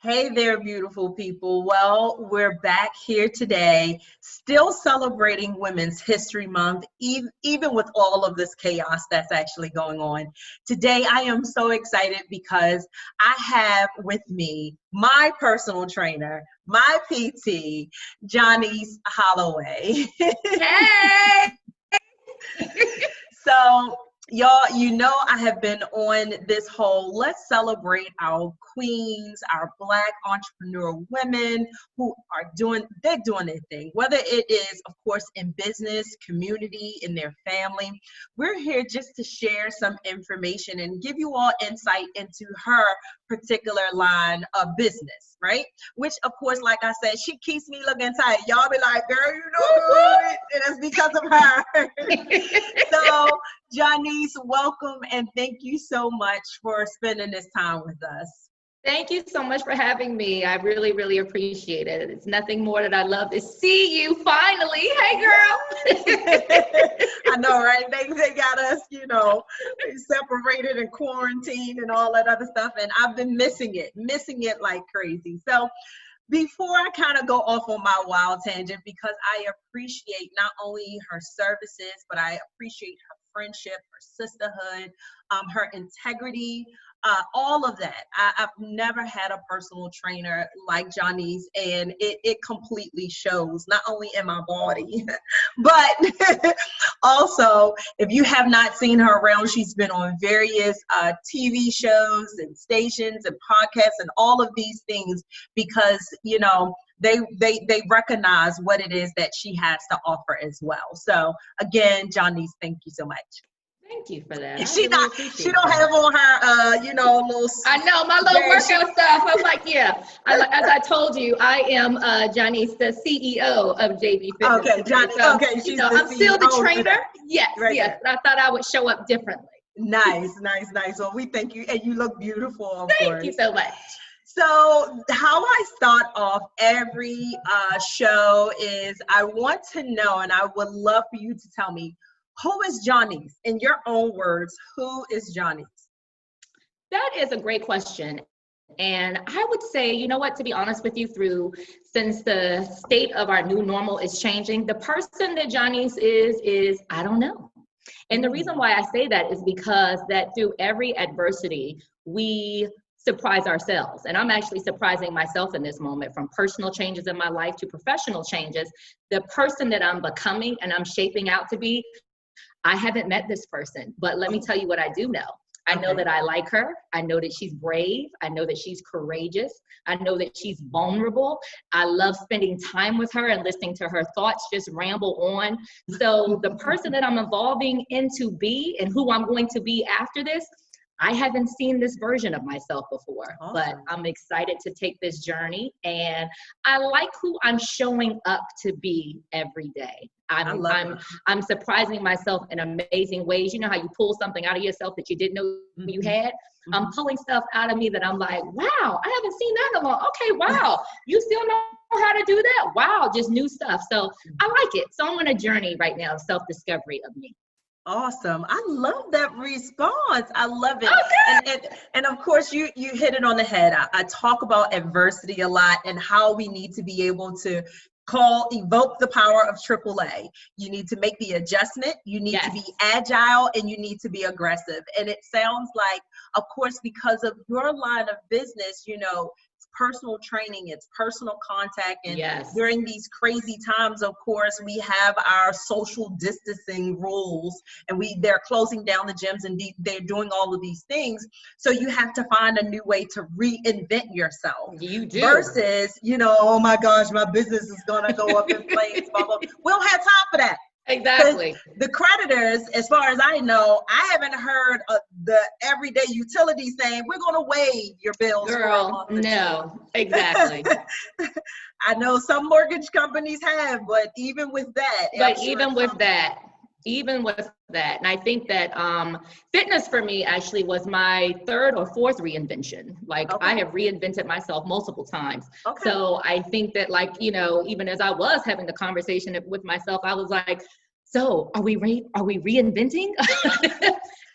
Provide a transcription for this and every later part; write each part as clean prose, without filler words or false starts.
Hey there, beautiful people. Well, we're back here today, still celebrating Women's History Month, even with all of this chaos that's actually going on. Today, I am so excited because I have with me my personal trainer, my PT, Jonese Holloway. Hey! So, y'all, I have been on this whole let's celebrate our queens, our Black entrepreneurial women who are they're doing their thing, whether it is, of course, in business, community, in their family. We're here just to share some information and give you all insight into her particular line of business, right? Which, of course, like I said, she keeps me looking tight. Y'all be like, girl, you know good. And it's because of her. So, Jonese, welcome and thank you so much for spending this time with us. Thank you so much for having me. I really, really appreciate it. It's nothing more that I love to see you finally. Hey, girl. I know, right? They got us, separated and quarantined and all that other stuff. And I've been missing it like crazy. So before I kind of go off on my wild tangent, because I appreciate not only her services, but I appreciate her friendship, her sisterhood, her integrity, all of that. I've never had a personal trainer like Jonese, and it completely shows, not only in my body, but also, if you have not seen her around, she's been on various TV shows and stations and podcasts and all of these things because, they recognize what it is that she has to offer as well. So again, Jonese, thank you so much. Thank you for that. She don't have on her, little. I know my little workout stuff. I'm like, yeah. As I told you, I am Jonese, the CEO of JB Fitness. Okay, Jonese. So, okay, she's I'm still the trainer. Yes, right yes. But I thought I would show up differently. Nice. Well, we thank you, and you look beautiful. Of Thank course. you so much. So how I start off every show is I want to know, and I would love for you to tell me, who is Jonese? In your own words, who is Jonese? That is a great question. And I would say, you know what, to be honest with you, since the state of our new normal is changing, the person that Jonese is I don't know. And the reason why I say that is because that through every adversity, we surprise ourselves. And I'm actually surprising myself in this moment, from personal changes in my life to professional changes. The person that I'm becoming and I'm shaping out to be, I haven't met this person, but let me tell you what I do know. I know that I like her. I know that she's brave. I know that she's courageous. I know that she's vulnerable. I love spending time with her and listening to her thoughts just ramble on. So the person that I'm evolving into be and who I'm going to be after this, I haven't seen this version of myself before, but I'm excited to take this journey, and I like who I'm showing up to be every day. I'm surprising myself in amazing ways. You know how you pull something out of yourself that you didn't know you had? I'm pulling stuff out of me that I'm like, wow, I haven't seen that in a long. Okay, wow, you still know how to do that? Wow, just new stuff. So I like it. So I'm on a journey right now of self-discovery of me. Awesome. I love that response. I love it. And of course, you hit it on the head. I talk about adversity a lot and how we need to be able to evoke the power of AAA. You need to make the adjustment. You need to be agile, and you need to be aggressive. And it sounds like, of course, because of your line of business, it's personal training, it's personal contact. And during these crazy times, of course, we have our social distancing rules, and they're closing down the gyms, and they're doing all of these things. So you have to find a new way to reinvent yourself. You do. Versus, oh my gosh, my business is going to go up in flames. Blah, blah. We don't have time for that. Exactly. The creditors, as far as I know, I haven't heard of the everyday utilities saying we're going to waive your bills. Girl, no, exactly. I know some mortgage companies have, but even with that. And I think that fitness for me actually was my third or fourth reinvention. I have reinvented myself multiple times. So I think that even as I was having the conversation with myself, I was like, so are we reinventing?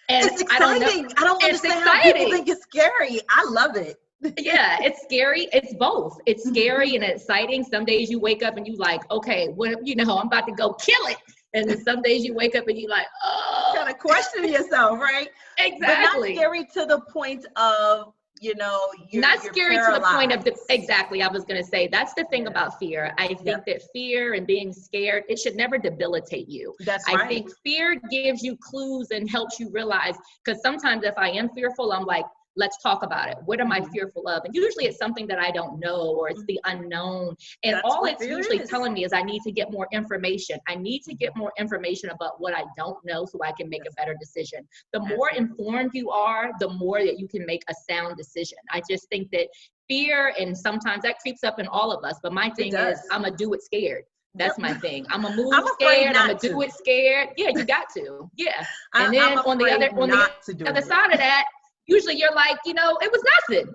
And it's exciting. I don't understand how people think it's scary. I love it. Yeah, it's scary. It's both. It's scary and exciting. Some days you wake up and you like, okay, what, I'm about to go kill it. And then some days you wake up and you like, oh. Kind of question yourself, right? Exactly. But not scary to the point of, not you're scary paralyzed. to the point of exactly. I was going to say, that's the thing about fear. I think that fear and being scared, it should never debilitate you. That's right. I think fear gives you clues and helps you realize, because sometimes if I am fearful, I'm like, let's talk about it. What am I fearful of? And usually it's something that I don't know, or it's the unknown. And that's all it's usually is. telling me is I need to get more information. I need to get more information about what I don't know so I can make a better decision. The more informed you are, the more that you can make a sound decision. I just think that fear, and sometimes that creeps up in all of us, but my thing is I'm a do it scared. That's my thing. I'm a move scared. I'm a do it scared. Yeah, you got to. Yeah. And then on the other side of that, usually you're like, it was nothing.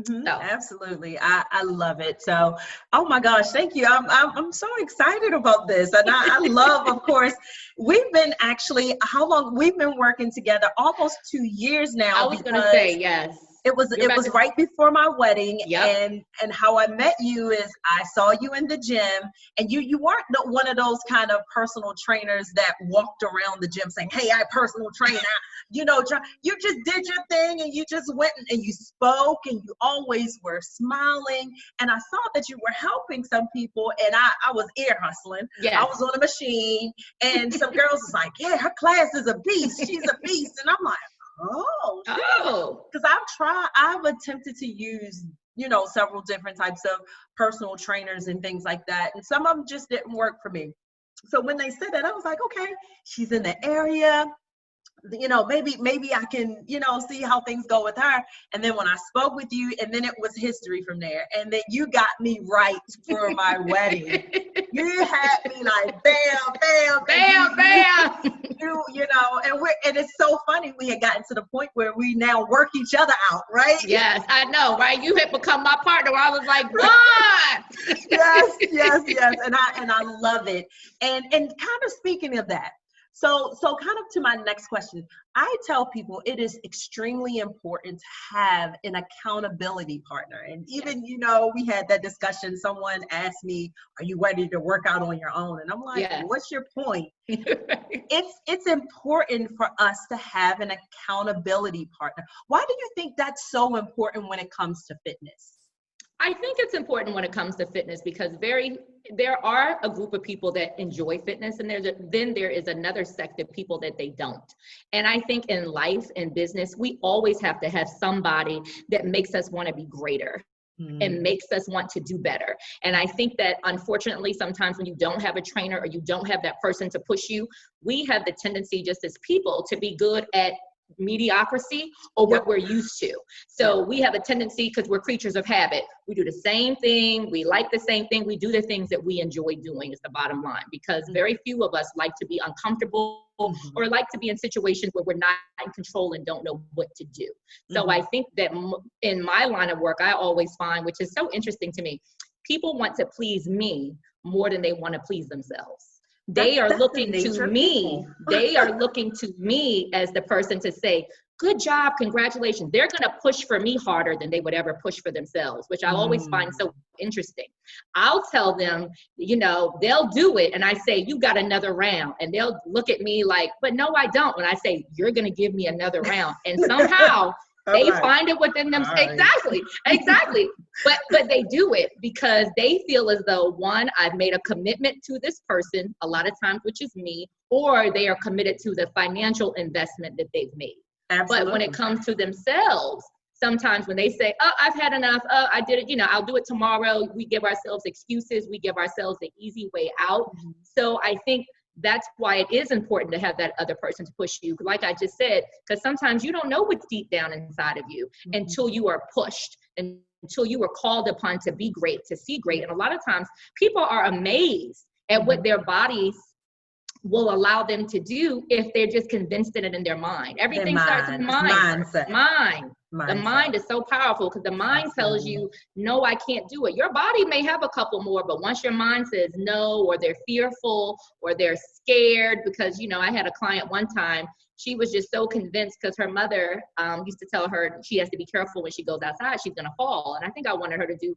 So. Absolutely. I love it. So, oh my gosh, thank you. I'm so excited about this. And I love, of course, we've been how long we've been working together? Almost 2 years now. I was going to say, yes. It was right before my wedding. Yep. And how I met you is I saw you in the gym, and you weren't one of those kind of personal trainers that walked around the gym saying, hey, I personal trainer. You just did your thing, and you just went and you spoke, and you always were smiling. And I saw that you were helping some people, and I was ear hustling. Yeah. I was on a machine, and some girls was like, yeah, her class is a beast. She's a beast. And I'm like, oh, because I've attempted to use, several different types of personal trainers and things like that. And some of them just didn't work for me. So when they said that, I was like, okay, she's in the area. Maybe I can, see how things go with her. And then when I spoke with you, and then it was history from there. And then you got me right for my wedding. You had me like, bam, bam, bam, bam. And it's so funny. We had gotten to the point where we now work each other out, right? Yes, I know, right? You had become my partner. I was like, what? Yes. And I love it. And kind of speaking of that, so kind of to my next question, I tell people it is extremely important to have an accountability partner. And even, we had that discussion. Someone asked me, are you ready to work out on your own? And I'm like, what's your point? It's important for us to have an accountability partner. Why do you think that's so important when it comes to fitness? I think it's important when it comes to fitness because there are a group of people that enjoy fitness, and then there is another sect of people that they don't. And I think in life and business, we always have to have somebody that makes us want to be greater and makes us want to do better. And I think that unfortunately, sometimes when you don't have a trainer or you don't have that person to push you, we have the tendency just as people to be good at mediocrity or what we're used to. So we have a tendency, because we're creatures of habit, we do the same thing, we like the same thing, we do the things that we enjoy doing is the bottom line, because very few of us like to be uncomfortable or like to be in situations where we're not in control and don't know what to do. So I think that in my line of work, I always find, which is so interesting to me, people want to please me more than they want to please themselves. They are looking to me. They are looking to me as the person to say, good job, congratulations. They're going to push for me harder than they would ever push for themselves, which I always find so interesting. I'll tell them, they'll do it. And I say, you got another round. And they'll look at me like, but no, I don't. And I say, you're going to give me another round. And somehow they find it within them. Exactly. But they do it because they feel as though, one, I've made a commitment to this person, a lot of times, which is me, or they are committed to the financial investment that they've made. Absolutely. But when it comes to themselves, sometimes when they say, oh, I've had enough, oh, I did it, I'll do it tomorrow. We give ourselves excuses. We give ourselves the easy way out. So I think that's why it is important to have that other person to push you. Like I just said, because sometimes you don't know what's deep down inside of you until you are pushed and until you are called upon to be great, to see great. And a lot of times people are amazed at what their bodies will allow them to do if they're just convinced in it in their mind. Everything starts with mind. The mind is so powerful because the mind tells you, no, I can't do it. Your body may have a couple more, but once your mind says no, or they're fearful, or they're scared, because, I had a client one time, she was just so convinced because her mother used to tell her she has to be careful when she goes outside, she's going to fall. And I think I wanted her to do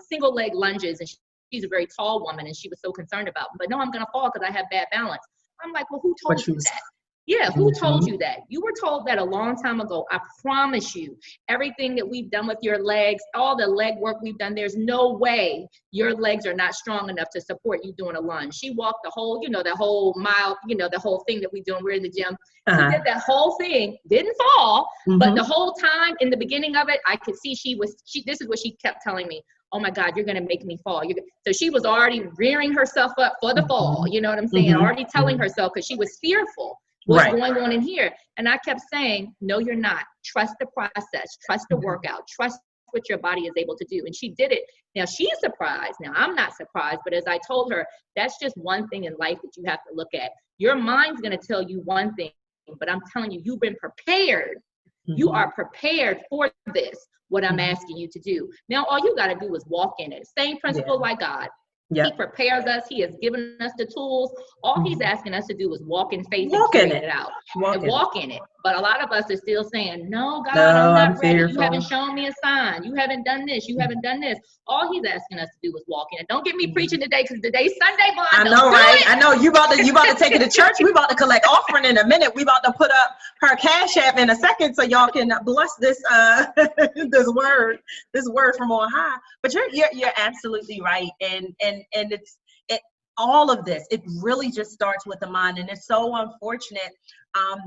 single leg lunges, and she's a very tall woman, and she was so concerned about, but no, I'm going to fall because I have bad balance. I'm like, well, who told you that? Yeah, who told you that? You were told that a long time ago. I promise you, everything that we've done with your legs, all the leg work we've done, there's no way your legs are not strong enough to support you doing a lunge. She walked the whole, the whole mile, the whole thing that we do when we're in the gym. She did that whole thing, didn't fall, but the whole time in the beginning of it, I could see this is what she kept telling me. Oh my God, you're going to make me fall. So she was already rearing herself up for the fall. You know what I'm saying? Already telling herself, because she was fearful what's going on in here. And I kept saying, no, you're not. Trust the process. Trust the workout. Trust what your body is able to do. And she did it. Now she's surprised. Now I'm not surprised, but as I told her, that's just one thing in life that you have to look at. Your mind's going to tell you one thing, but I'm telling you, you've been prepared. You are prepared for this, what I'm asking you to do. Now, all you got to do is walk in it. Same principle like God. He prepares us. He has given us the tools. All he's asking us to do is walk in faith and carry it out. Walk in it. But a lot of us are still saying, no, God, I'm not ready. You haven't shown me a sign. You haven't done this. You haven't done this. All he's asking us to do is walk in it. Don't get me preaching today, because today's Sunday, boy. I know, right? I know. You about to take it to church. We about to collect offering in a minute. We about to put up her Cash App in a second so y'all can bless this this word from on high. But you're absolutely right. And it's all of this, it really just starts with the mind. And it's so unfortunate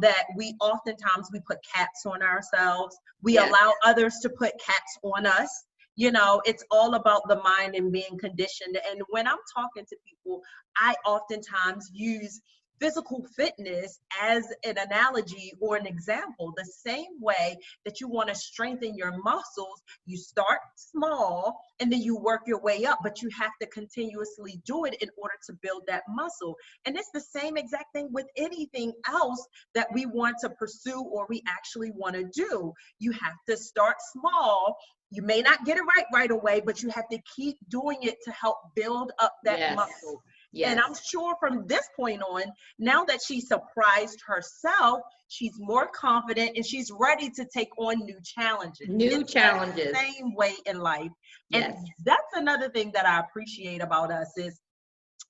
that we oftentimes we put caps on ourselves. We allow others to put caps on us. It's all about the mind and being conditioned. And when I'm talking to people, I oftentimes use physical fitness as an analogy or an example. The same way that you want to strengthen your muscles, you start small and then you work your way up, but you have to continuously do it in order to build that muscle. And it's the same exact thing with anything else that we want to pursue or we actually want to do. You have to start small. You may not get it right away, but you have to keep doing it to help build up that muscle. Yes. And I'm sure from this point on, now that she surprised herself, she's more confident and she's ready to take on new challenges. The same way in life. And that's another thing that I appreciate about us is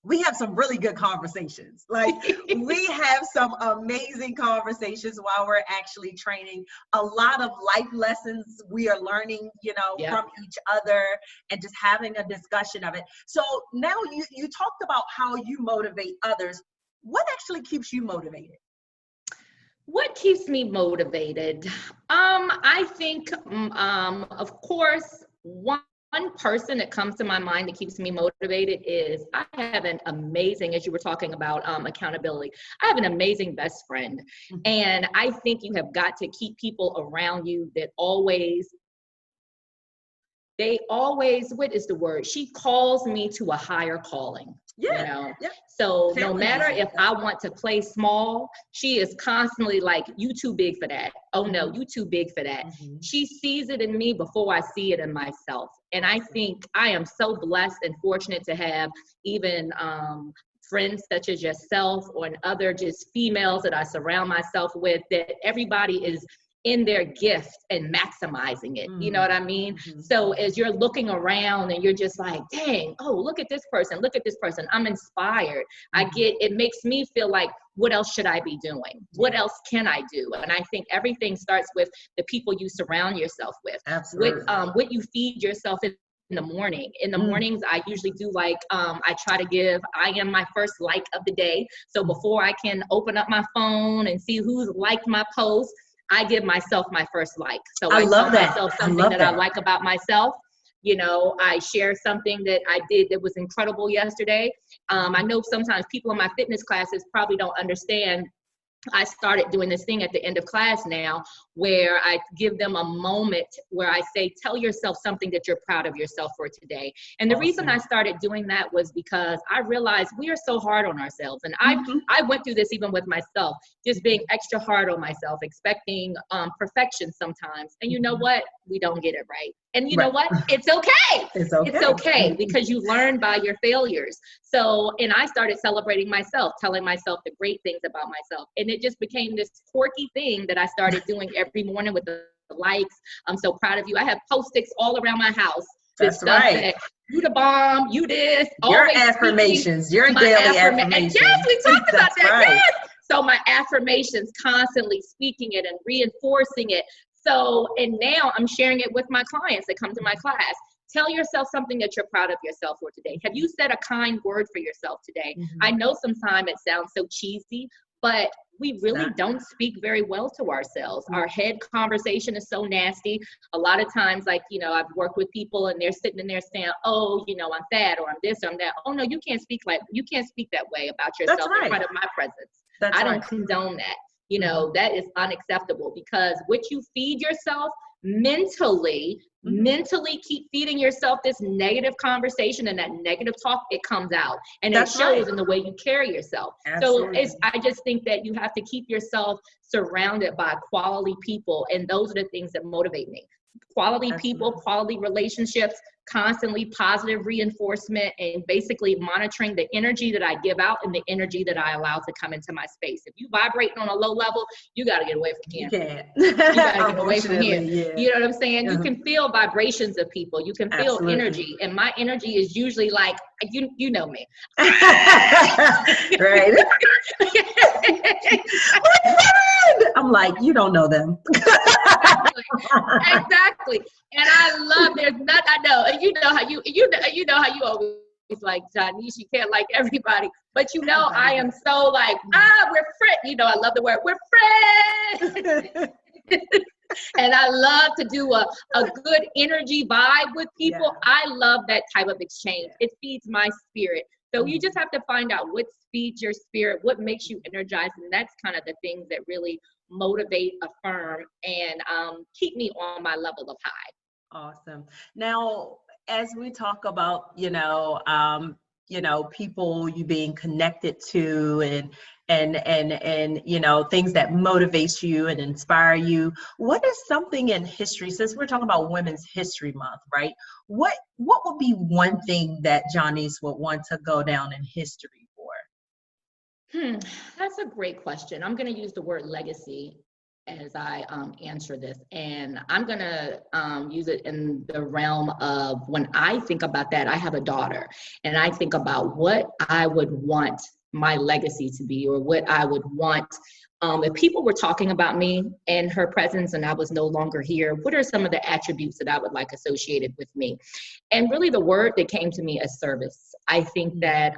we have some really good conversations. Like we have some amazing conversations while we're actually training. A lot of life lessons we are learning, from each other and just having a discussion of it. So now you talked about how you motivate others. What actually keeps you motivated? What keeps me motivated? I think, of course, one person that comes to my mind that keeps me motivated is I have an amazing, as you were talking about accountability, I have an amazing best friend. And I think you have got to keep people around you that what is the word? She calls me to a higher calling. So no matter if I want to play small, she is constantly like, you too big for that. Oh no, you too big for that. She sees it in me before I see it in myself. And I think I am so blessed and fortunate to have even friends such as yourself or other just females that I surround myself with, that everybody is in their gift and maximizing it. You know what I mean? So as you're looking around and you're just like, dang, oh, look at this person. I'm inspired. It makes me feel like, what else should I be doing? What else can I do? And I think everything starts with the people you surround yourself with. Absolutely. What you feed yourself in the morning. In the mornings, I usually do I try to give, I am my first like of the day. So before I can open up my phone and see who's liked my post, I give myself my first like. So I love that. Myself something that I like about myself. I share something that I did that was incredible yesterday. I know sometimes people in my fitness classes probably don't understand. I started doing this thing at the end of class now where I give them a moment where I say, tell yourself something that you're proud of yourself for today. And the reason I started doing that was because I realized we are so hard on ourselves. And I went through this even with myself, just being extra hard on myself, expecting perfection sometimes. And you know what? We don't get it right. And you know what? It's okay. It's okay because you learn by your failures. So, and I started celebrating myself, telling myself the great things about myself. And it just became this quirky thing that I started doing every morning with the likes. I'm so proud of you. I have Post-its all around my house. That's right. That, you the bomb, you this. Your affirmations, your daily affirmations. Yes, we talked about that. Right. Yes. So my affirmations, constantly speaking it and reinforcing it. So, and now I'm sharing it with my clients that come to my class. Tell yourself something that you're proud of yourself for today. Have you said a kind word for yourself today? I know sometimes it sounds so cheesy, but we really don't speak very well to ourselves. Our head conversation is so nasty. A lot of times, like, you know, I've worked with people and they're sitting in there saying, oh, you know, I'm fat or I'm this or I'm that. Oh no, you can't speak that way about yourself in front of my presence. I don't condone that. You know, that is unacceptable because what you feed yourself mentally keep feeding yourself this negative conversation and that negative talk, it comes out and it shows in the way you carry yourself. Absolutely. So I just think that you have to keep yourself surrounded by quality people. And those are the things that motivate me. Quality people, quality relationships, constantly positive reinforcement, and basically monitoring the energy that I give out and the energy that I allow to come into my space. If you vibrating on a low level, you got to get away from here. You can't. You got to get away from here. Yeah. You know what I'm saying? You can feel vibrations of people. You can feel energy. And my energy is usually like, you know me. Right. I'm like, you don't know them. Exactly. And I love, I know, and you know how you always like, Jonese, you can't like everybody, but you know, I am so like, we're friends. You know, I love the word, we're friends. And I love to do a good energy vibe with people. Yeah. I love that type of exchange. It feeds my spirit. So you just have to find out what feeds your spirit, what makes you energized. And that's kind of the things that really motivate, affirm, and keep me on my level of high. Awesome. Now, as we talk about, people you being connected to and you know, things that motivate you and inspire you, what is something in history, since we're talking about Women's History Month, right? What would be one thing that Jonese would want to go down in history for? That's a great question. I'm going to use the word legacy as I answer this, and I'm going to use it in the realm of when I think about that. I have a daughter, and I think about what I would want my legacy to be, or what I would want if people were talking about me in her presence and I was no longer here. What are some of the attributes that I would like associated with me? And really the word that came to me is service. I think that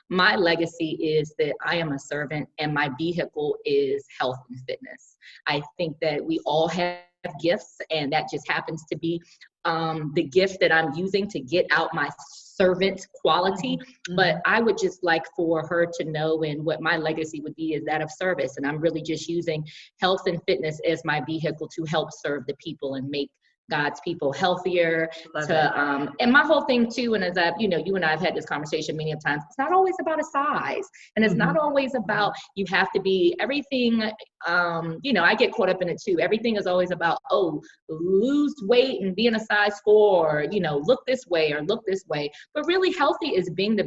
my legacy is that I am a servant and my vehicle is health and fitness. I think that we all have gifts, and that just happens to be the gift that I'm using to get out my servant quality. But I would just like for her to know, and what my legacy would be is that of service. And I'm really just using health and fitness as my vehicle to help serve the people and make God's people healthier. And my whole thing too, and as you and I have had this conversation many times, it's not always about a size, and it's not always about you have to be everything. I get caught up in it too. Everything is always about, lose weight and be in a size 4, look this way or look this way. But really healthy is being the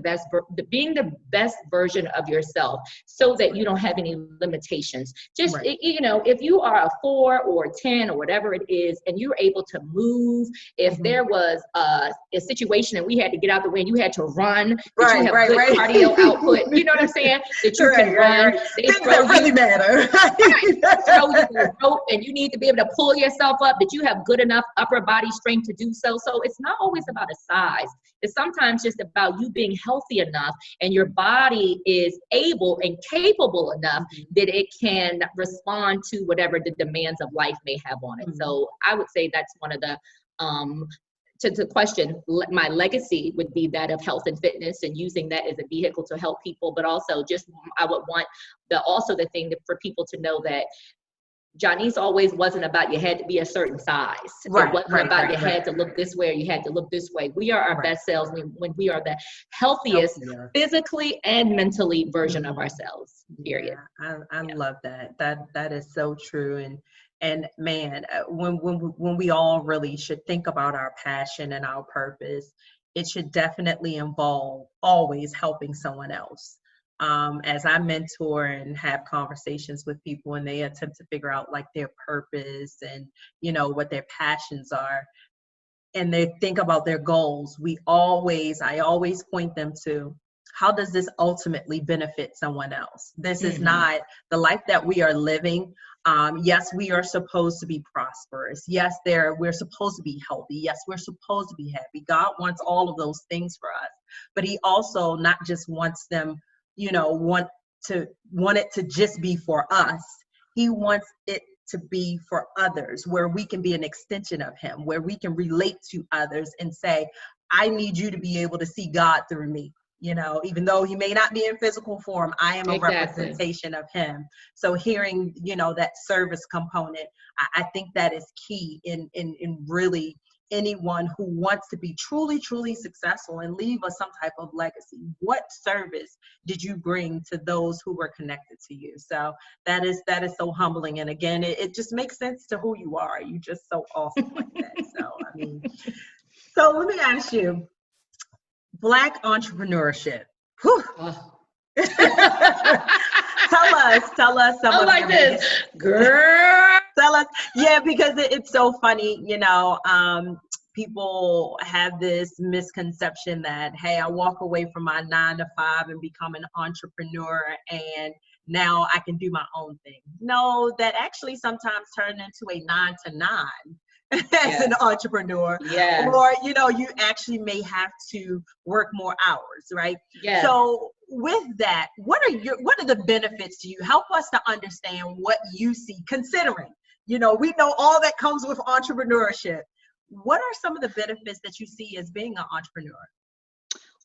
best version of yourself, so that you don't have any limitations. Just, if you are a 4 or 10 or whatever it is, and you're able to move, if there was a situation and we had to get out the way and you had to run, that you have good cardio output, you know what I'm saying? That you can run. Things that really matter. Throw you the rope and you need to be able to pull yourself up, that you have good enough upper body strength to do so. So it's not always about a size. It's sometimes just about you being healthy enough and your body is able and capable enough that it can respond to whatever the demands of life may have on it. So I would say that's one of the to the question, my legacy would be that of health and fitness, and using that as a vehicle to help people. But also just I would want the thing for people to know that Jonese always wasn't about you had to be a certain size. Right, It wasn't about you had to look this way or you had to look this way. We are our best selves when we are the healthiest physically and mentally version of ourselves, period. Yeah, I love that. That is so true. And man, when we all really should think about our passion and our purpose, it should definitely involve always helping someone else. As I mentor and have conversations with people and they attempt to figure out like their purpose and, you know, what their passions are, and they think about their goals, I always point them to, how does this ultimately benefit someone else? This is not the life that we are living. Yes, we are supposed to be prosperous. Yes, we're supposed to be healthy. Yes, we're supposed to be happy. God wants all of those things for us, but he also not just wants them, you know, want it to just be for us. He wants it to be for others, where we can be an extension of him, where we can relate to others and say, I need you to be able to see God through me. You know, even though he may not be in physical form, I am a representation of him. So hearing, you know, that service component, I think that is key in really anyone who wants to be truly, truly successful and leave us some type of legacy. What service did you bring to those who were connected to you? So that is so humbling. And again, it just makes sense to who you are. You're just so awesome like that. So, I mean, so let me ask you, Black entrepreneurship. Tell us some of like this, girl. Tell us, yeah, because it's so funny, you know. People have this misconception that, hey, I walk away from my 9-to-5 and become an entrepreneur, and now I can do my own thing. No, that actually sometimes turns into a 9-to-9. As an entrepreneur, or you know, you actually may have to work more hours, right? So with that, what are the benefits to you? Help us to understand what you see, considering, you know, we know all that comes with entrepreneurship. What are some of the benefits that you see as being an entrepreneur?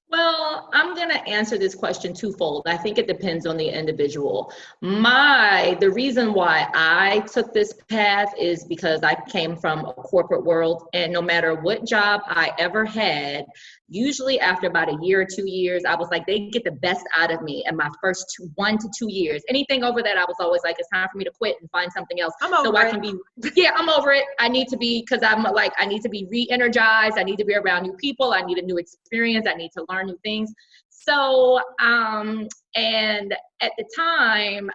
Well, I'm going to answer this question twofold. I think it depends on the individual. The reason why I took this path is because I came from a corporate world, and no matter what job I ever had, usually after about a year or 2 years, I was like, they get the best out of me in my first 1 to 2 years. Anything over that, I was always like, it's time for me to quit and find something else. I'm over it. I need to be, because I'm like, I need to be re-energized. I need to be around new people. I need a new experience. I need to learn new things. So, and at the time,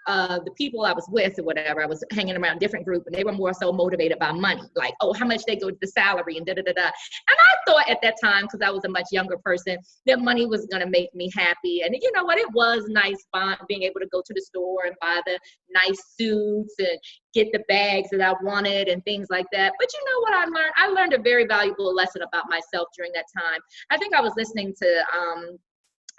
the people I was with or whatever, I was hanging around a different group, and they were more so motivated by money, like, oh, how much they go to the salary and da-da-da-da. And I thought at that time, because I was a much younger person, that money was going to make me happy. And you know what? It was nice being able to go to the store and buy the nice suits and get the bags that I wanted and things like that. But you know what I learned? I learned a very valuable lesson about myself during that time. I think I was listening to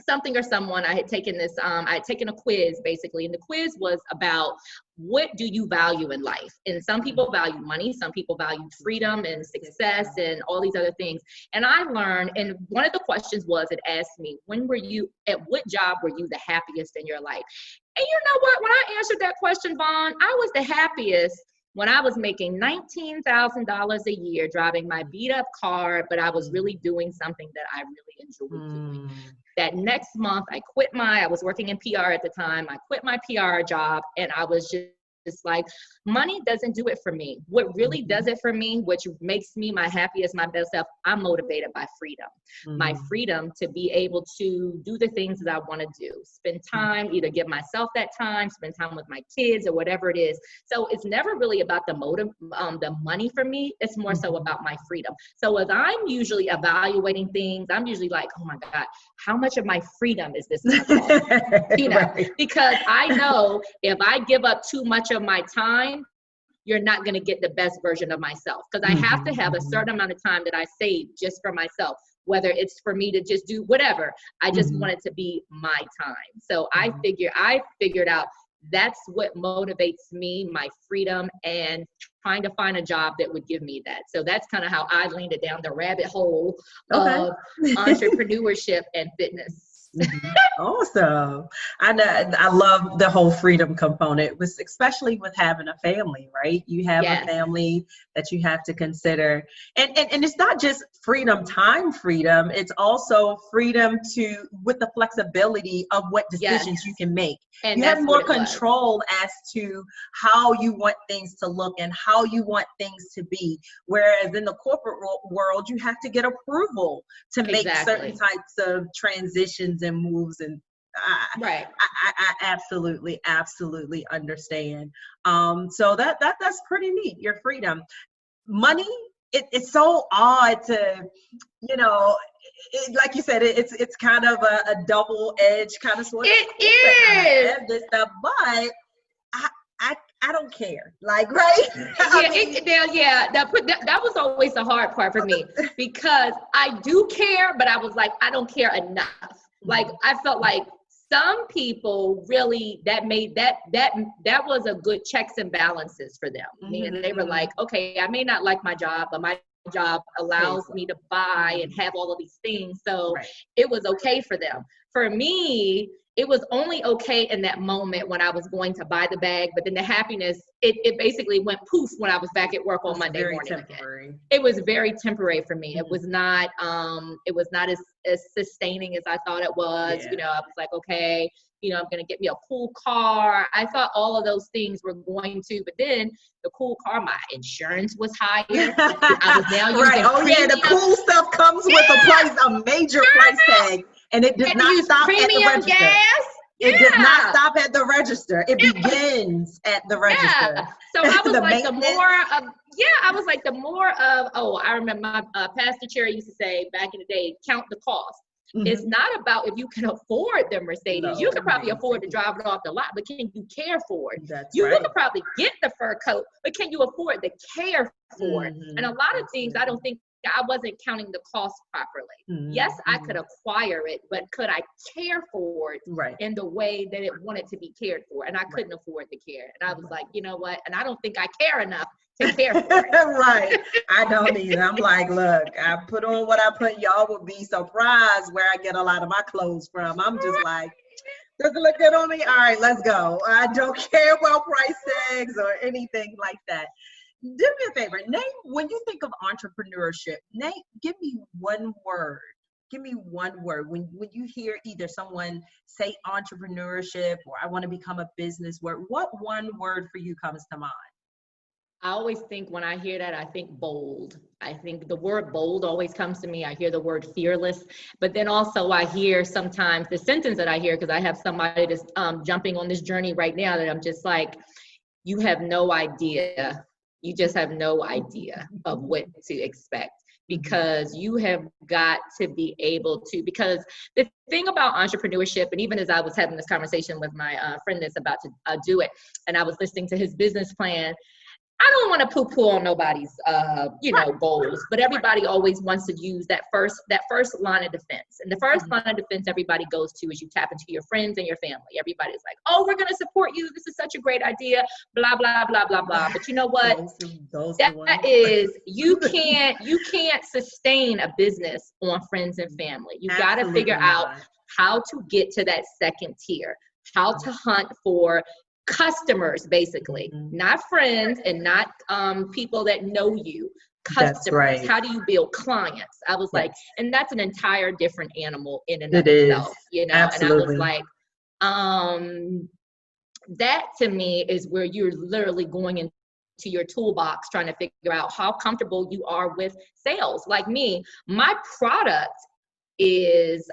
something or someone. I had taken a quiz basically, and the quiz was about, what do you value in life? And some people value money, some people value freedom and success and all these other things. And I learned, and one of the questions was, it asked me, at what job were you the happiest in your life? And you know what, when I answered that question, Vaughn, I was the happiest when I was making $19,000 a year driving my beat up car, but I was really doing something that I really enjoyed doing. That next month, I was working in PR at the time. I quit my PR job, and I was just like, money doesn't do it for me. What really does it for me, which makes me my happiest, my best self, I'm motivated by freedom. My freedom to be able to do the things that I want to do. Spend time, either give myself that time, spend time with my kids or whatever it is. So it's never really about the money for me. It's more so about my freedom. So as I'm usually evaluating things, I'm usually like, oh my God, how much of my freedom is this going to cost? You know, right. Because I know if I give up too much of my time, you're not going to get the best version of myself, because I have to have a certain amount of time that I save just for myself, whether it's for me to just do whatever. I just want it to be my time. So I figured out that's what motivates me, my freedom, and trying to find a job that would give me that. So that's kind of how I landed down the rabbit hole of entrepreneurship and fitness. Awesome. I know, I love the whole freedom component, especially with having a family, right? You have a Yes, family that you have to consider. And it's not just freedom, time freedom, it's also freedom with the flexibility of what yes. decisions you can make. And You have that's what more it was. control as to how you want things to look and how you want things to be. Whereas in the corporate world, you have to get approval to make certain Exactly. types of transitions and moves. And Right. I absolutely, absolutely understand. So that's pretty neat. Your freedom, money. It's so odd to, like you said, it's kind of a double-edged kind of sword. Of course, I gotta It is. have this stuff, but I I don't care. Like, right? Yeah, that was always the hard part for me, because I do care, but I was like, I don't care enough. Like, I felt like some people really, that was a good checks and balances for them. Meaning they were like, okay, I may not like my job, but my job allows me to buy and have all of these things. So it was okay for them. For me, it was only okay in that moment when I was going to buy the bag, but then the happiness, it basically went poof when I was back at work on Monday morning again. It was very temporary for me. It was not as sustaining as I thought it was. Yeah. You know, I was like, okay, I'm going to get me a cool car. I thought all of those things were going to, but then the cool car, my insurance was higher. I was now using yeah, the cool stuff comes with a major price tag. And it does not stop at the register. Gas. It does not stop at the register. It begins at the register. Yeah. So I was like, the more of, I remember my Pastor Cherry used to say back in the day, count the cost. It's not about if you can afford the Mercedes. No, you can probably afford to drive it off the lot, but can you care for it? You can probably get the fur coat, but can you afford to care for it? And a lot of things, I don't think, I wasn't counting the cost properly. Yes, I could acquire it, but could I care for it in the way that it wanted to be cared for? And I couldn't afford to care. And I was like, you know what? And I don't think I care enough to care for it. I don't either. I'm like, look, I put on what I put. Y'all will be surprised where I get a lot of my clothes from. I'm just like, does it look good on me? All right, let's go. I don't care about price tags or anything like that. Do me a favor, name, when you think of entrepreneurship, give me one word. Give me one word. When you hear either someone say entrepreneurship or I want to become a business word, what one word for you comes to mind? I always think when I hear that, I think bold. I think the word bold always comes to me. I hear the word fearless, but then also I hear sometimes the sentence that I hear, because I have somebody that's jumping on this journey right now that I'm just like, you have no idea. You just have no idea of what to expect, because you have got to be able to, because the thing about entrepreneurship, and even as I was having this conversation with my friend that's about to do it, and I was listening to his business plan, I don't want to poo-poo on nobody's, goals, but everybody always wants to use that first line of defense. And the first line of defense everybody goes to is you tap into your friends and your family. Everybody's like, oh, we're going to support you. This is such a great idea, blah, blah, blah, blah, blah. But you know what? That is, you can't sustain a business on friends and family. You got to figure out how to get to that second tier, how to hunt for customers, basically, not friends and not people that know you. Customers. How do you build clients? I was like, and that's an entire different animal in and of itself, Absolutely. And I was like, that to me is where you're literally going into your toolbox trying to figure out how comfortable you are with sales. Like me, my product is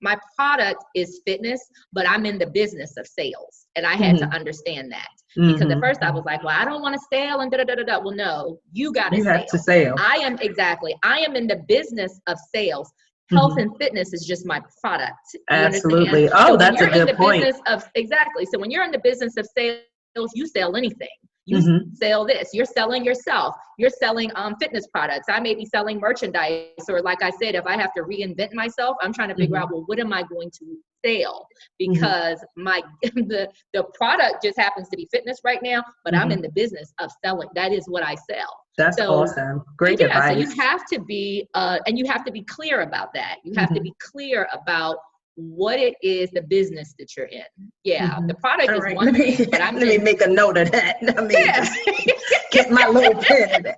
my product is fitness, but I'm in the business of sales. And I had to understand that, because at first I was like, well, I don't want to sell and da-da-da-da-da. Well, no, you got to sell. I am in the business of sales. Health and fitness is just my product. Absolutely. Oh, that's a good point. Exactly. So when you're in the business of sales, you sell anything. You sell this, you're selling yourself, you're selling fitness products. I may be selling merchandise, or like I said, if I have to reinvent myself, I'm trying to figure out, well, what am I going to sell? Because the product just happens to be fitness right now, but I'm in the business of selling. That is what I sell. That's So awesome. Great yeah, so advice. you have to be, and you have to be clear about that. You have to be clear about what it is, the business that you're in. Yeah, the product All is right, one thing, but let me in, make a note of that. I mean, yeah. just get my little pen.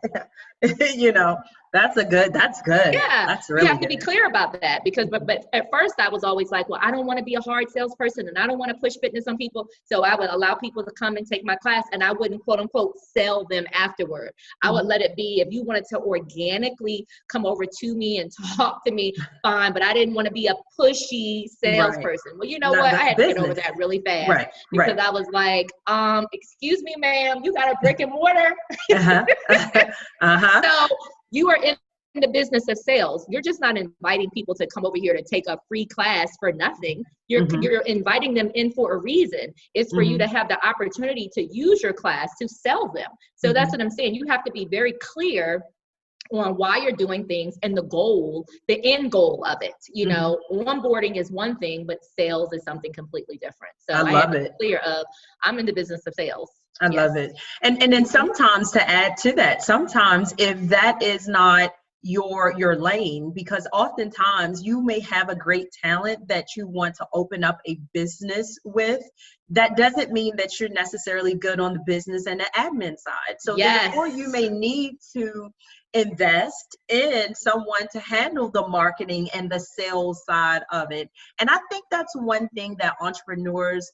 You know, that's good. Yeah, That's you really have to be good. clear about that because, but at first I was always like, well, I don't want to be a hard salesperson and I don't want to push fitness on people. So I would allow people to come and take my class and I wouldn't quote unquote sell them afterward. I would let it be, if you wanted to organically come over to me and talk to me, fine, but I didn't want to be a pushy Right. salesperson. Well, you know No, what? I that's had to get over business. that really fast Right, because right. I was like, excuse me, ma'am, you got a brick and mortar? Uh-huh. Uh-huh. So you are in the business of sales. You're just not inviting people to come over here to take a free class for nothing. You're inviting them in for a reason. It's for you to have the opportunity to use your class to sell them. So that's what I'm saying. You have to be very clear on why you're doing things and the goal, the end goal of it. You know, onboarding is one thing, but sales is something completely different. I So I had love to be it. clear of, I'm in the business of sales. I Yes. love it. And then sometimes, to add to that, sometimes if that is not your lane, because oftentimes you may have a great talent that you want to open up a business with, that doesn't mean that you're necessarily good on the business and the admin side. So Yes. therefore you may need to invest in someone to handle the marketing and the sales side of it. And I think that's one thing that entrepreneurs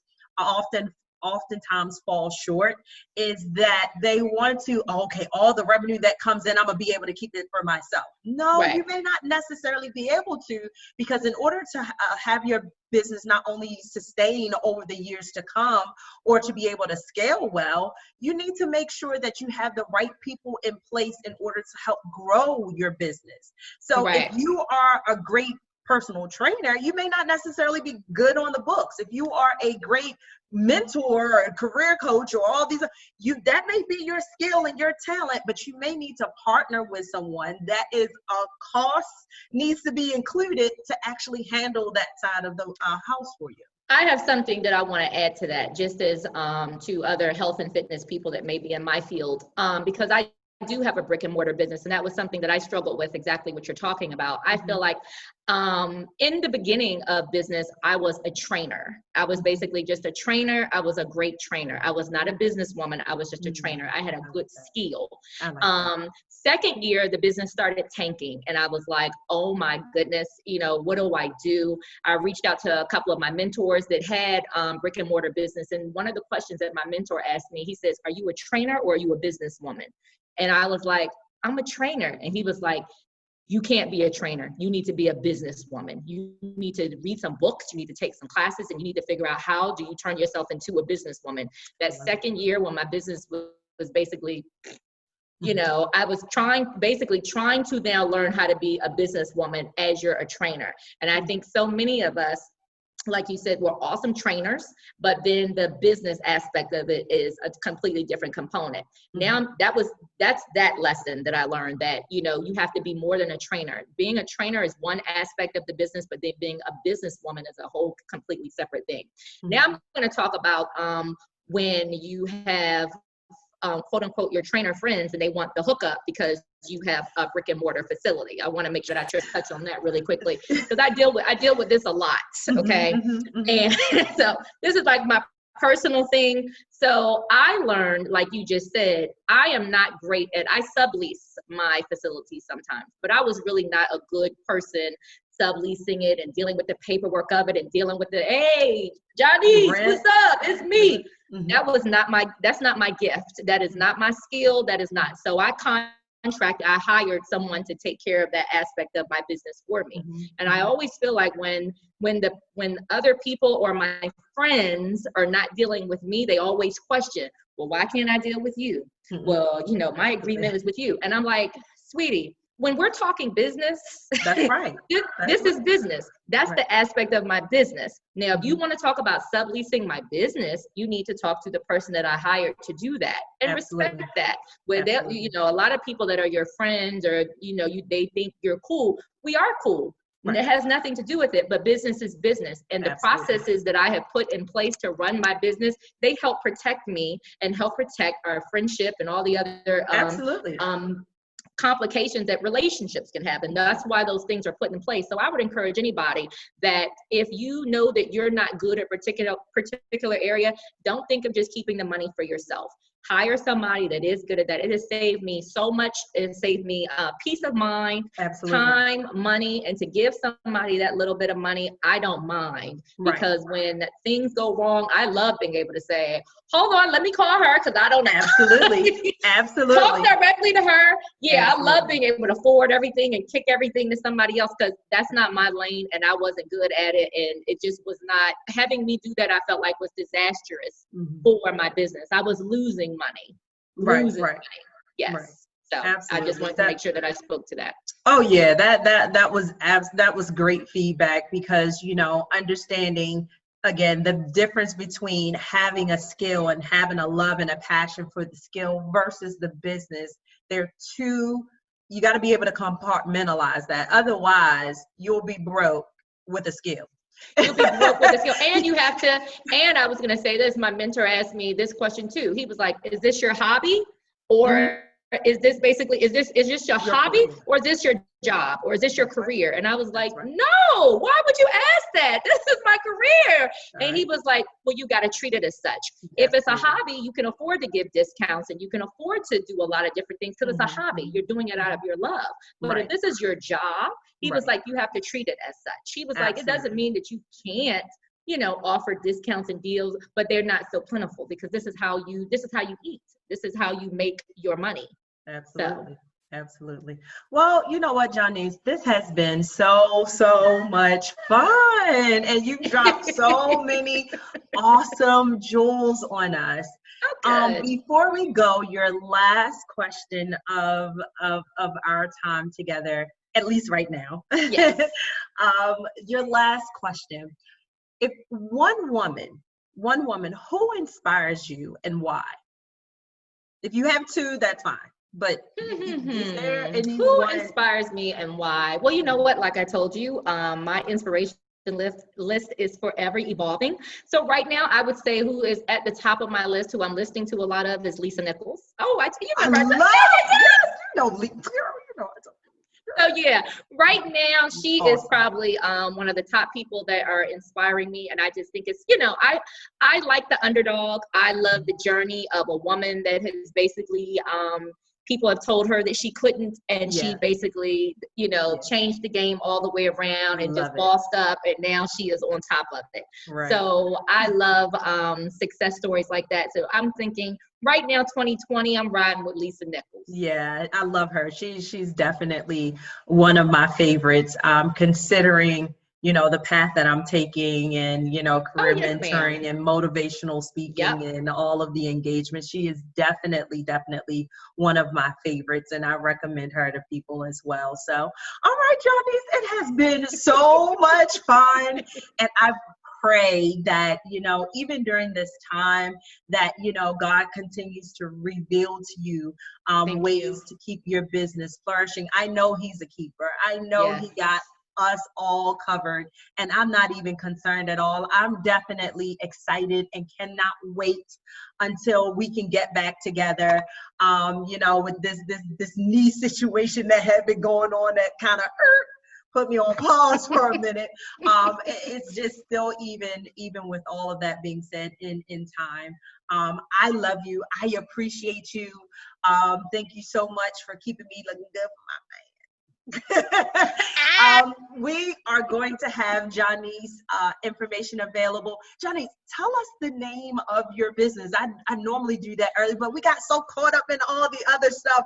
oftentimes fall short, is that they want to, okay, all the revenue that comes in, I'm gonna be able to keep it for myself. No, Right. you may not necessarily be able to, because in order to have your business not only sustain over the years to come or to be able to scale well, you need to make sure that you have the right people in place in order to help grow your business. So if Right. you are a great personal trainer, you may not necessarily be good on the books. If you are a great mentor or a career coach or all these, that may be your skill and your talent, but you may need to partner with someone that is a cost needs to be included to actually handle that side of the house for you. I have something that I want to add to that, just as to other health and fitness people that may be in my field, because I do have a brick and mortar business, and that was something that I struggled with, exactly what you're talking about. I feel like in the beginning of business, I was a trainer. I was basically just a trainer. I was a great trainer. I was not a businesswoman. I was just a trainer. I had a good skill. Second year, the business started tanking, and I was like, oh my goodness, you know, what do I do? I reached out to a couple of my mentors that had brick and mortar business, and one of the questions that my mentor asked me, he says, are you a trainer or are you a businesswoman? And I was like, I'm a trainer. And he was like, you can't be a trainer. You need to be a businesswoman. You need to read some books. You need to take some classes, and you need to figure out how do you turn yourself into a businesswoman. That second year when my business was basically, you know, I was trying to now learn how to be a businesswoman as you're a trainer. And I think so many of us, like you said, we're awesome trainers, but then the business aspect of it is a completely different component. Now that's that lesson that I learned, that, you know, you have to be more than a trainer. Being a trainer is one aspect of the business, but then being a businesswoman is a whole completely separate thing. Now I'm going to talk about when you have quote unquote your trainer friends and they want the hookup because you have a brick and mortar facility. I want to make sure that I touch on that really quickly, because I deal with this a lot. Okay. And so this is like my personal thing. So I learned, like you just said, I am not great at, I sublease my facilities sometimes, but I was really not a good person subleasing it and dealing with the paperwork of it and dealing with the, hey, Jonese, what's up? It's me. That's not my gift. That is not my skill. That is not. So I hired someone to take care of that aspect of my business for me. And I always feel like when other people or my friends are not dealing with me, they always question, well, why can't I deal with you? Well, you know, my agreement is with you. And I'm like, sweetie, when we're talking business, that's right. This is business. That's the aspect of my business. Now, if you want to talk about subleasing my business, you need to talk to the person that I hired to do that and respect that. Where they, you know, a lot of people that are your friends or, you know, they think you're cool. We are cool. And it has nothing to do with it, but business is business. And the Absolutely. processes that I have put in place to run my business, they help protect me and help protect our friendship and all the other Absolutely. complications that relationships can have. And that's why those things are put in place. So I would encourage anybody that if you know that you're not good at particular area, don't think of just keeping the money for yourself. Hire somebody that is good at that. It has saved me so much. It has saved me peace of mind, Absolutely. time, money, and to give somebody that little bit of money, I don't mind. Right. Because when things go wrong, I love being able to say, hold on, let me call her because I don't know. Absolutely. Absolutely. Talk directly to her. Yeah, Absolutely. I love being able to forward everything and kick everything to somebody else because that's not my lane and I wasn't good at it. And it just was not, having me do that, I felt like was disastrous for my business. I was losing money. Losing money. Yes. Right. So absolutely. I just wanted to make sure that I spoke to that. Oh yeah, that was great feedback because, you know, understanding again the difference between having a skill and having a love and a passion for the skill versus the business. They're two, you got to be able to compartmentalize that. Otherwise, you'll be broke with a skill. You'll be broke with a skill. And you have to, and I was going to say this, my mentor asked me this question too. He was like, is this your hobby? Or is this basically, is this your hobby career. Or is this your job? Or is this your career? And I was like, no, why would you ask that? This is my career. And he was like, well, you got to treat it as such. If it's a hobby, you can afford to give discounts and you can afford to do a lot of different things because it's a hobby. You're doing it out of your love. But if this is your job, he was like, you have to treat it as such. He was like, it doesn't mean that you can't, you know, offer discounts and deals, but they're not so plentiful because this is how you eat. This is how you make your money. Absolutely. So. Absolutely. Well, you know what, Jonese, this has been so much fun. And you've dropped so many awesome jewels on us. Before we go, your last question of our time together, at least right now. Yes. Your last question. If one woman, who inspires you and why? If you have two, that's fine. But is there anyone? Who inspires me and why? Well, you know what? Like I told you, my inspiration list is forever evolving. So right now, I would say who is at the top of my list, who I'm listening to a lot of, is Lisa Nichols. Oh, I love So yeah, right now she is probably one of the top people that are inspiring me, and I just think it's, you know, I like the underdog. I love the journey of a woman that has basically people have told her that she couldn't, and she basically, you know, changed the game all the way around and just bossed up, and now she is on top of it. Right. So I love success stories like that. So I'm thinking right now, 2020, I'm riding with Lisa Nichols. Yeah, I love her. She's definitely one of my favorites. Considering, you know, the path that I'm taking and, you know, career mentoring and motivational speaking and all of the engagements. She is definitely one of my favorites, and I recommend her to people as well. So, all right, Jonese, it has been so much fun, and I pray that, you know, even during this time that, you know, God continues to reveal to you ways to keep your business flourishing. I know He's a keeper. I know He got us all covered, and I'm not even concerned at all. I'm definitely excited and cannot wait until we can get back together. You know, with this knee situation that had been going on that kind of put me on pause for a minute. It's just still, even with all of that being said, in time. I love you. I appreciate you. Thank you so much for keeping me looking good for my man. We are going to have Jonese information available. Jonese, tell us the name of your business. I normally do that early, but we got so caught up in all the other stuff.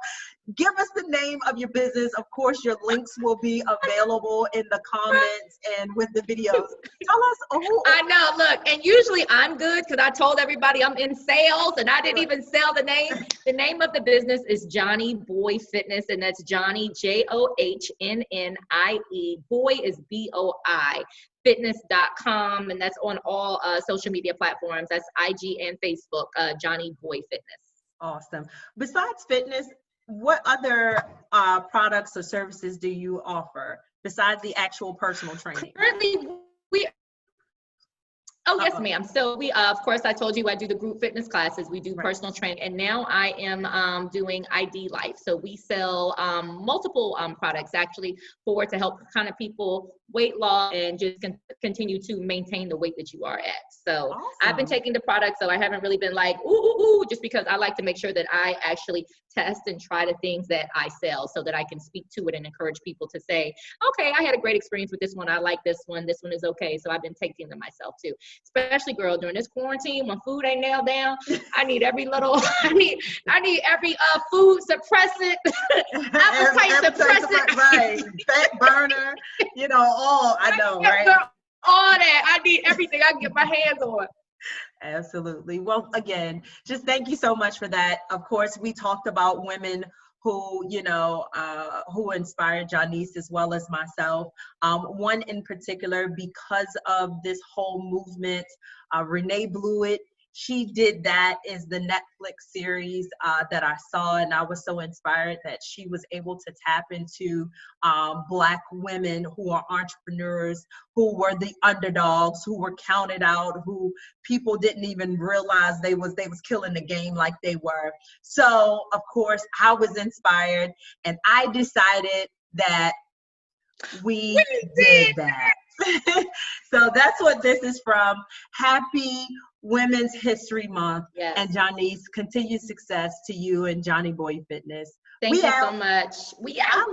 Give us the name of your business. Of course, your links will be available in the comments and with the videos. Tell us who. I know, look, and usually I'm good because I told everybody I'm in sales and I didn't even sell the name. The name of the business is Johnny Boy Fitness, and that's Johnny, JOHNNIE. Boy is BOI. Fitness.com, and that's on all social media platforms. That's IG and Facebook, Johnny Boy Fitness. Awesome. Besides fitness, what other products or services do you offer? besides the actual personal training? Currently, we Oh, yes, Uh-oh. ma'am. So we, of course, I told you I do the group fitness classes. We do Right. personal training, and now I am doing ID Life. So we sell multiple products actually to help kind of people weight loss and just continue to maintain the weight that you are at. So I've been Awesome. taking the product, so I haven't really been like, ooh, ooh, ooh, just because I like to make sure that I actually test and try the things that I sell so that I can speak to it and encourage people to say, okay, I had a great experience with this one. I like this one. This one is okay. So I've been taking them myself too. Especially, girl, during this quarantine when food ain't nailed down, I need every little, I need every food suppressant, appetite suppressant, right? Fat burner, all I know, right? All that. I need everything I can get my hands on. Absolutely. Well, again, just thank you so much for that. Of course, we talked about women who, who inspired Jonese as well as myself. One in particular, because of this whole movement, Renee Blewett. She did that is the Netflix series that I saw, and I was so inspired that she was able to tap into Black women who are entrepreneurs, who were the underdogs, who were counted out, who people didn't even realize they was killing the game like they were. So of course I was inspired, and I decided that we did that. So that's what this is from. Happy Women's History Month. Yes. And Jonese, continued success to you and Johnny Boy Fitness. Thank you so much. We out.